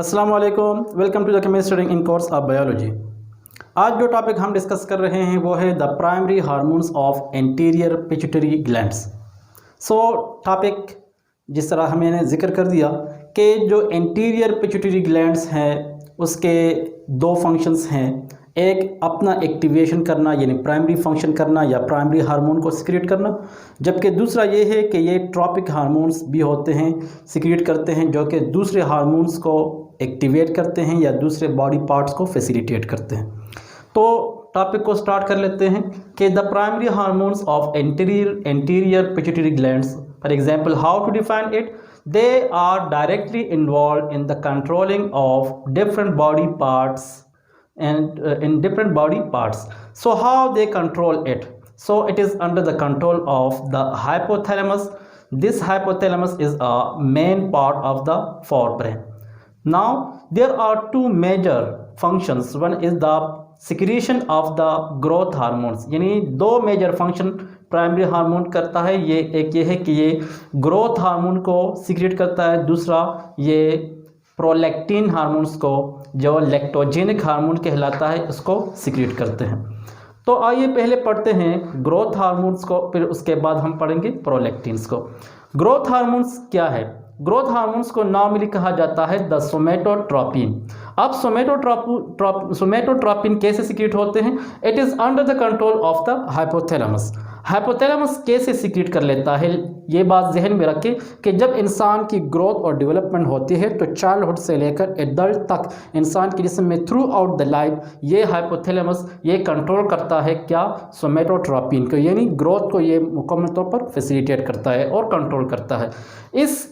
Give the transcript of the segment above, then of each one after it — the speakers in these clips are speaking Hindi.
अस्सलाम वालेकुम, welcome to the chemistry studying in course of biology. आज जो टॉपिक हम डिस्कस कर रहे हैं वो है the primary hormones of anterior pituitary glands. Topic जिस तरह मैंने जिक्र कर दिया कि जो एंटीरियर पिट्यूटरी ग्लैंड्स हैं उसके दो फंक्शंस हैं। एक अपना एक्टिवेशन करना यानी प्राइमरी फंक्शन करना या प्राइमरी हार्मोन को सिक्रेट करना, जबकि दूसरा ये है कि ये ट्रॉपिक हार्मोन्स भी होते हैं, सिक्रेट करते हैं, जो कि दूसरे हार्मोन्स को एक्टिवेट करते हैं या दूसरे बॉडी पार्ट्स को फैसिलिटेट करते हैं। तो टॉपिक को स्टार्ट कर लेते हैं कि the primary hormones of anterior pituitary glands, for example how to define it. They are directly involved in the controlling of different body parts and in different body parts. So how they control it? So it is under the control of the hypothalamus. This hypothalamus is a main part of the forebrain. Now there are two major functions. One is the secretion of the growth hormones, यानी दो मेजर फंक्शन प्राइमरी हार्मोन करता है। एक ये है कि ये ग्रोथ हार्मोन को सीक्रेट करता है, दूसरा ये प्रोलैक्टिन हार्मोन्स को, जो लैक्टोजेनिक हार्मोन कहलाता है, उसको सीक्रेट करते हैं। तो आइए पहले पढ़ते हैं ग्रोथ हार्मोन्स को, फिर उसके बाद हम पढ़ेंगे प्रोलैक्टिन्स को। ग्रोथ हार्मोन्स क्या है? ग्रोथ हार्मोन्स को नॉर्मली कहा जाता है द सोमेटोट्रोपिन। अब सोमेटोट्रोपिन कैसे सीक्रेट होते हैं? It is under the control of the hypothalamus. Hypothalamus कैसे सीक्रेट कर लेता है, ये बात जहन में रखें कि जब इंसान की ग्रोथ और डेवलपमेंट होती है तो चाइल्डहुड से लेकर एडल्ट तक इंसान के जिस्म में थ्रू आउट द लाइफ ये हाइपोथैलेमस ये कंट्रोल करता है क्या? सोमेटोट्रोपिन को, यानी ग्रोथ को ये मुकम्मल तौर पर फैसिलिटेट करता है और कंट्रोल करता है। इस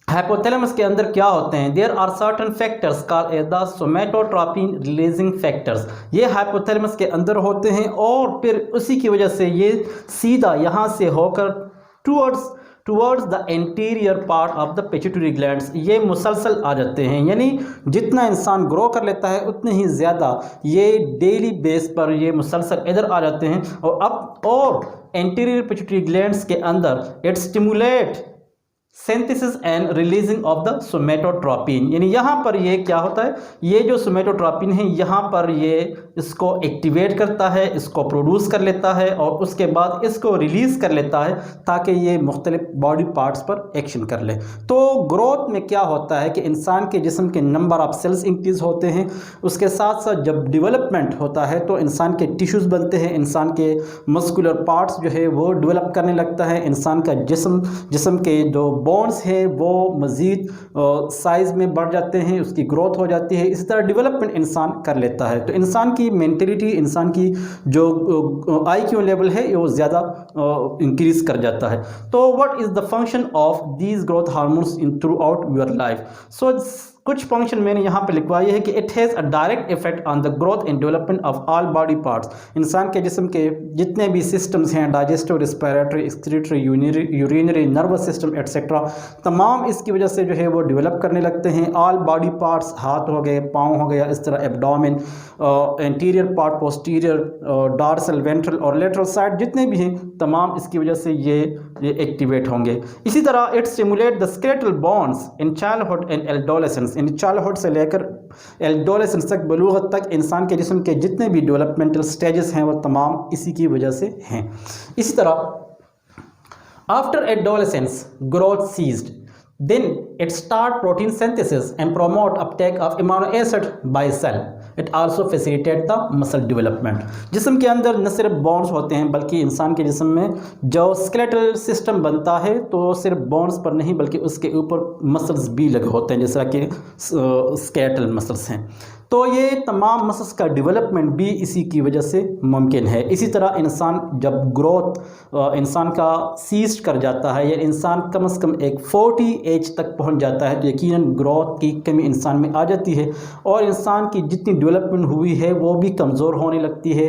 हाइपोथैलेमस के अंदर क्या होते हैं? There are certain factors called as the somatotropin releasing factors. ये हाइपोथैलेमस के अंदर होते हैं और फिर उसी की वजह से ये सीधा यहाँ से होकर towards the anterior part of the pituitary glands ये मुसलसल आ जाते हैं। यानी जितना इंसान ग्रो कर लेता है उतने ही ज़्यादा ये डेली बेस पर ये मुसलसल इधर आ जाते हैं। और एंटीरियर पिट्यूटरी ग्लैंड्स के अंदर it stimulate synthesis and releasing of the somatotropin, यानी यहाँ पर ये क्या होता है, ये जो सोमेटोट्रोपिन है यहाँ पर ये इसको एक्टिवेट करता है, इसको प्रोड्यूस कर लेता है और उसके बाद इसको रिलीज़ कर लेता है ताकि ये मुख्तलिफ बॉडी पार्ट्स पर एक्शन कर ले। तो ग्रोथ में क्या होता है कि इंसान के जिस्म के नंबर ऑफ सेल्स इंक्रीज होते हैं, उसके साथ साथ जब डेवलपमेंट होता है तो इंसान के टिश्यूज़ बनते हैं, इंसान के मस्कुलर पार्ट्स जो है वो डेवलप करने लगता है, इंसान का जिस्म के जो बोन्स है वो मज़ीद साइज़ में बढ़ जाते हैं, उसकी ग्रोथ हो जाती है। इसी तरह डेवलपमेंट इंसान कर लेता है। तो इंसान की मेंटलिटी, इंसान की जो IQ लेवल है वो ज़्यादा इंक्रीज कर जाता है। तो what is the function of these growth hormones in throughout your life? So कुछ फंक्शन मैंने यहाँ पे लिखवाई है कि it has a direct effect on the growth and development of all body parts. इंसान के जिस्म के जितने भी सिस्टम्स हैं, digestive, respiratory, excretory, urinary, nervous system etcetera, तमाम इसकी वजह से जो है वो डेवलप करने लगते हैं। ऑल बॉडी पार्ट्स, हाथ हो गए, पाँव हो गया, इस तरह abdomen, anterior part, posterior, dorsal, ventral और लेटरल साइड जितने भी हैं तमाम इसकी वजह से ये एक्टिवेट होंगे। इसी तरह it stimulate the skeletal bones in childhood and adolescence, यानी चाइल्डहुड से लेकर एडोलेसेंस तक, बलूगत तक इंसान के जिस्म के जितने भी डेवलपमेंटल स्टेजेस हैं वो तमाम इसी की वजह से हैं। इसी तरह after adolescence growth ceased, then it start protein synthesis and promote uptake of amino acid by cell. It also facilitate the muscle development. जिस्म के अंदर न सिर्फ बोन्स होते हैं बल्कि इंसान के जिस्म में जो स्केलेटल सिस्टम बनता है तो सिर्फ बोन्स पर नहीं बल्कि उसके ऊपर मसल्स भी लगे होते हैं, जैसा कि स्केलेटल मसल्स हैं। तो ये तमाम मसल्स का डेवलपमेंट भी इसी की वजह से मुमकिन है। इसी तरह इंसान जब ग्रोथ इंसान का सीज कर जाता है या इंसान कम से कम एक 40 एज तक पहुंच जाता है तो यकीनन ग्रोथ की कमी इंसान में आ जाती है और इंसान की जितनी डेवलपमेंट हुई है वो भी कमज़ोर होने लगती है।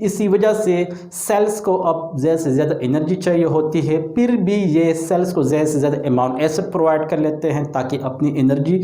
इसी वजह से सेल्स को अब ज़्यादा से ज़्यादा एनर्जी चाहिए होती है, फिर भी ये सेल्स को ज़्यादा से ज़्यादा अमाइनो एसिड प्रोवाइड कर लेते हैं ताकि अपनी एनर्जी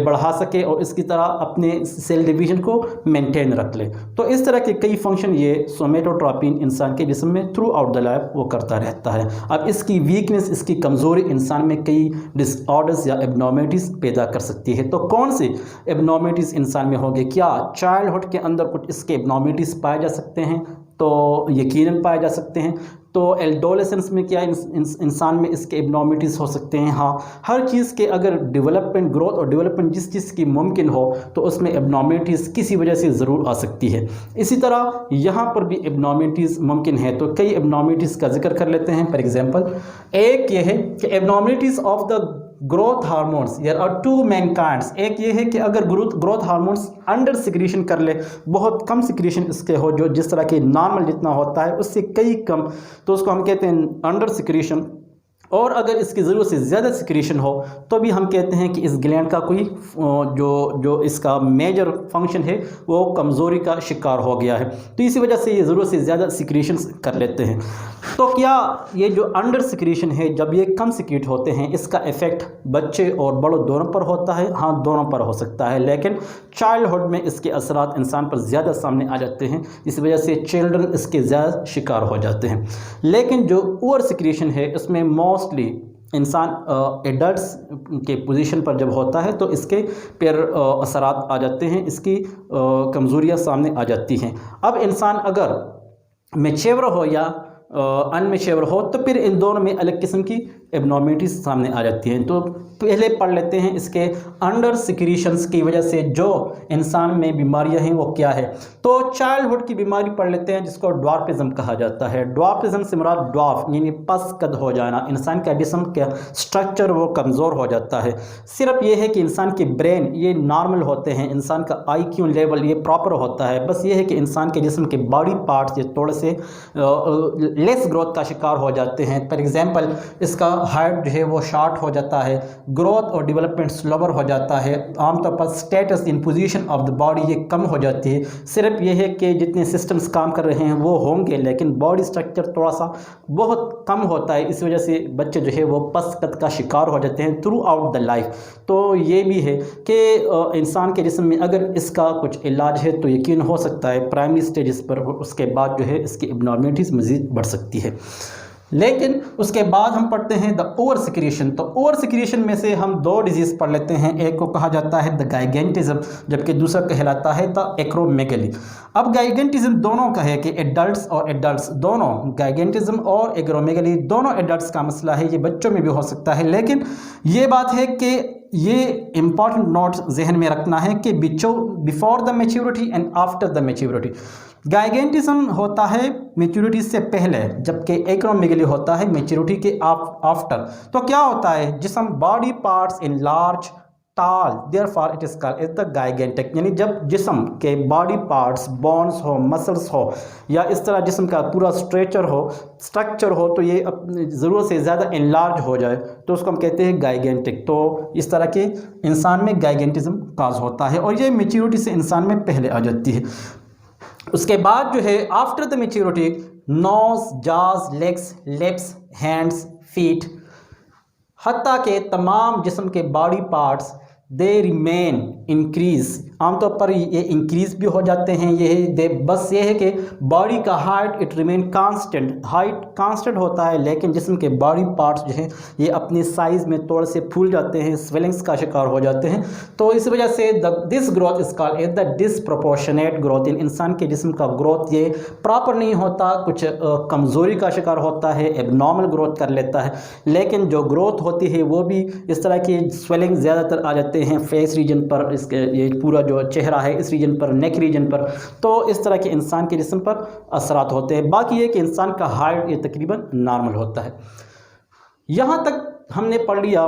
बढ़ा सके और इसकी तरह अपने अपने सेल डिवीजन को मेंटेन रख ले। तो इस तरह के कई फंक्शन ये सोमेटोट्रोपिन इंसान के जिस्म में थ्रू आउट द लाइफ वो करता रहता है। अब इसकी वीकनेस, इसकी कमज़ोरी इंसान में कई डिसऑर्डर्स या एबनॉर्मलिटीज़ पैदा कर सकती है। तो कौन सी एबनॉर्मलिटीज़ इंसान में होंगे? क्या चाइल्डहुड के अंदर कुछ इसके एबनॉर्मलिटीज़ पाए जा सकते हैं? तो यकीनन पाए जा सकते हैं। तो एडोलेसेंस में क्या इंसान में इसके एबनॉर्मलिटीज़ हो सकते हैं? हाँ, हर चीज़ के अगर डेवलपमेंट, ग्रोथ और डेवलपमेंट जिस चीज़ की मुमकिन हो तो उसमें एबनॉर्मलिटीज़ किसी वजह से ज़रूर आ सकती है। इसी तरह यहाँ पर भी एबनॉर्मलिटीज़ मुमकिन है। तो कई एबनॉर्मलिटीज़ का जिक्र कर लेते हैं। फॉर एग्जांपल, एक ये है कि abnormalities of the growth hormones, there are two main kinds. एक ये है कि अगर ग्रोथ हार्मोन्स अंडर सिक्रीशन कर ले, बहुत कम सिक्रीशन इसके हो, जो जिस तरह के नॉर्मल जितना होता है उससे कई कम, तो उसको हम कहते हैं अंडर सिक्रीशन। और अगर इसकी ज़रूरत से ज़्यादा सिक्रीशन हो तो भी हम कहते हैं कि इस ग्लैंड का कोई जो इसका मेजर फंक्शन है वो कमज़ोरी का शिकार हो गया है। तो इसी वजह से ये ज़रूरत से ज़्यादा सिक्रीशन कर लेते हैं। तो क्या ये जो अंडर सिक्रीशन है, जब ये कम सिक्रीट होते हैं, इसका इफ़ेक्ट बच्चे और बड़ों दोनों पर होता है? हाँ, दोनों पर हो सकता है, लेकिन चाइल्डहुड में इसके असरात इंसान पर ज़्यादा सामने आ जाते हैं। इस वजह से चिल्ड्रन इसके ज़्यादा शिकार हो जाते हैं। लेकिन जो ओवर सिक्रीशन है उसमें मोस्टली इंसान एडल्ट्स के पोजीशन पर जब होता है तो इसके पर असरात आ जाते हैं, इसकी कमज़ोरियाँ सामने आ जाती हैं। अब इंसान अगर मैच्योर हो या अनमेच्योर हो तो फिर इन दोनों में अलग किस्म की एबनॉर्मलिटीज़ सामने आ जाती हैं। तो पहले पढ़ लेते हैं इसके अंडर सिक्रीशंस की वजह से जो इंसान में बीमारियां हैं वो क्या है। तो चाइल्डहुड की बीमारी पढ़ लेते हैं जिसको ड्वार्फिज्म कहा जाता है। ड्वार्फिज्म से मुराद ड्वार्फ यानी पस कद हो जाना, इंसान का जिस्म का स्ट्रक्चर वो कमज़ोर हो जाता है। सिर्फ ये है कि इंसान के ब्रेन ये नॉर्मल होते हैं, इंसान का IQ लेवल ये प्रॉपर होता है। बस ये है कि इंसान के जिस्म के बॉडी पार्ट्स ये थोड़े से लेस ग्रोथ का शिकार हो जाते हैं। फॉर एग्जांपल, इसका हाइट जो है वो शॉर्ट हो जाता है, ग्रोथ और डेवलपमेंट स्लोवर हो जाता है, आमतौर पर status in position of the body ये कम हो जाती है। सिर्फ ये है कि जितने सिस्टम्स काम कर रहे हैं वो होंगे, लेकिन बॉडी स्ट्रक्चर थोड़ा सा बहुत कम होता है। इस वजह से बच्चे जो है वो पस कद का शिकार हो जाते हैं थ्रू आउट द लाइफ। तो ये भी है कि इंसान के जिस्म में अगर इसका कुछ इलाज है तो यकीन हो सकता है प्राइमरी स्टेजेस पर, उसके बाद जो है इसकी एबनॉर्मलिटीज़ मज़ीद बढ़ सकती है। लेकिन उसके बाद हम पढ़ते हैं द ओवर सिक्रीशन। तो ओवर सिक्रीशन में से हम दो डिजीज़ पढ़ लेते हैं। एक को कहा जाता है द गाइगेंटिज्म, जबकि दूसरा कहलाता है द एक्रोमेगली। अब गाइगेंटिज्म दोनों का है कि एडल्ट्स और एडल्ट्स दोनों, गाइगेंटिज्म और एक्रोमेगली दोनों एडल्ट्स का मसला है, ये बच्चों में भी हो सकता है। लेकिन ये बात है कि ये इंपॉर्टेंट नोट जहन में रखना है कि before the maturity and after the maturity. Gigantism होता है मैच्योरिटी से पहले, जबकि एक्रोमेगली होता है मैच्योरिटी के आफ्टर। तो क्या होता है, जिस्म body parts in large tall, therefore it is called the gigantic. यानी जब जिस्म के बॉडी पार्ट्स, बोन्स हो, मसल्स हो, या इस तरह जिस्म का पूरा स्ट्रक्चर हो तो ये ज़रूरत से ज़्यादा इनलार्ज हो जाए तो उसको हम कहते हैं गाइगेंटिक। तो इस तरह के इंसान में गाइगेंटिज्म काज होता है और ये मैच्योरिटी से इंसान में पहले आ जाती है। उसके बाद जो है after the maturity, nose, jaws, legs, lips, hands, feet, हत्ता के तमाम जिस्म के body parts they remain increase. आमतौर पर ये इंक्रीज भी हो जाते हैं। बस ये है कि बॉडी का height it remain constant, height constant होता है, लेकिन जिस्म के बॉडी पार्ट्स जो हैं ये अपने साइज़ में थोड़े से फूल जाते हैं, स्वेलिंग्स का शिकार हो जाते हैं। तो इस वजह से this growth is called the disproportionate growth. इंसान के जिस्म का ग्रोथ ये प्रॉपर नहीं होता, कुछ कमज़ोरी का शिकार होता है, एबनॉर्मल ग्रोथ कर लेता है। लेकिन जो ग्रोथ होती है वो भी इस तरह की स्वेलिंग ज़्यादातर आ जाते हैं फेस रीजन पर, इसके ये पूरा जो चेहरा है इस रीजन पर, नेक रीजन पर। तो इस तरह के इंसान के जिस्म पर असरात होते हैं। बाकी ये कि इंसान का हाइट ये तकरीबन नॉर्मल होता है। यहाँ तक हमने पढ़ लिया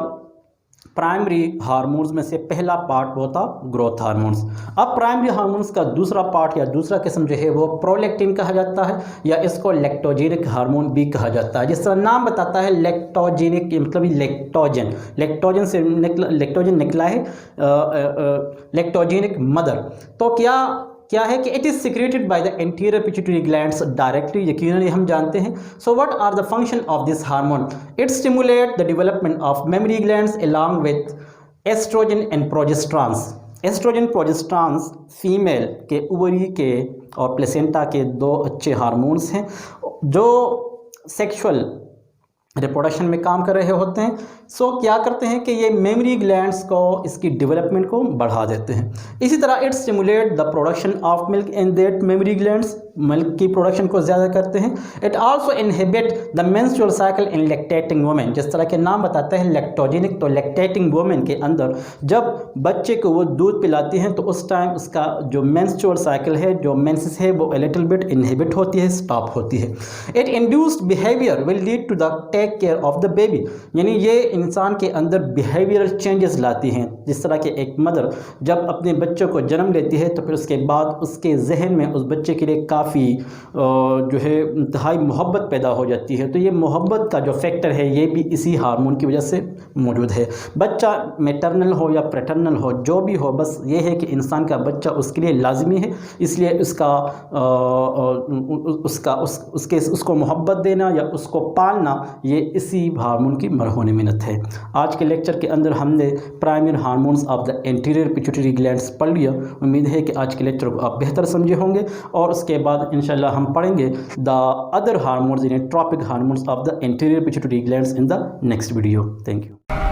प्राइमरी हार्मोन्स में से पहला पार्ट होता ग्रोथ हार्मोन्स। अब प्राइमरी हार्मोन्स का दूसरा पार्ट या दूसरा किस्म जो है वो प्रोलैक्टिन कहा जाता है, या इसको लेक्टोजेनिक हार्मोन भी कहा जाता है। जिस तरह नाम बताता है लेक्टोजेनिक, मतलब लेक्टोजन से लेक्टोजन निकला है, लेक्टोजेनिक मदर। तो क्या है कि it is secreted by the anterior pituitary glands directly, यकीनन हम जानते हैं। So what are the function of this hormone? It stimulate the development of mammary glands along with estrogen and progesterones. Estrogen progesterone female के ओवरी के और प्लेसेंटा के दो अच्छे हार्मोन्स हैं जो सेक्सुअल रिप्रोडक्शन में काम कर रहे होते हैं। सो क्या करते हैं कि ये मेमोरी ग्लैंड्स को इसकी डेवलपमेंट को बढ़ा देते हैं। इसी तरह it stimulate the production of milk in that mammary glands, milk की प्रोडक्शन को ज़्यादा करते हैं। It also inhibit the menstrual cycle in lactating women, जिस तरह के नाम बताता है लैक्टोजेनिक, तो लैक्टेटिंग वुमेन के अंदर जब बच्चे को वो दूध पिलाती हैं तो उस टाइम उसका जो मेंस्ट्रुअल साइकिल है, जो मेंसेस है, वो लिटिल बिट इनहिबिट होती है, स्टॉप होती है। It induced behaviour will lead to the take care of the baby, यानी ये इंसान के अंदर बिहेवियरल चेंजेस लाती हैं। जिस तरह के एक मदर जब अपने बच्चों को जन्म लेती है तो फिर उसके बाद उसके जहन में उस बच्चे के लिए काफ़ी जो है इंतहाई मोहब्बत पैदा हो जाती है। तो ये मोहब्बत का जो फैक्टर है ये भी इसी हार्मोन की वजह से मौजूद है। बच्चा मैटरनल हो या पैटर्नल हो, जो भी हो, बस ये है कि इंसान का बच्चा उसके लिए लाजमी है, इसलिए उसको मोहब्बत देना या उसको पालना ये इसी हार्मोन की मरहून मिन्नत है। आज के लेक्चर के अंदर हमने primary hormones of the anterior pituitary glands पढ़ लिया। उम्मीद है कि आज के लेक्चर को आप बेहतर समझे होंगे और उसके बाद इंशाल्लाह हम पढ़ेंगे द अदर हार्मोन्स यानी tropic hormones of the anterior pituitary glands in the next video. Thank you.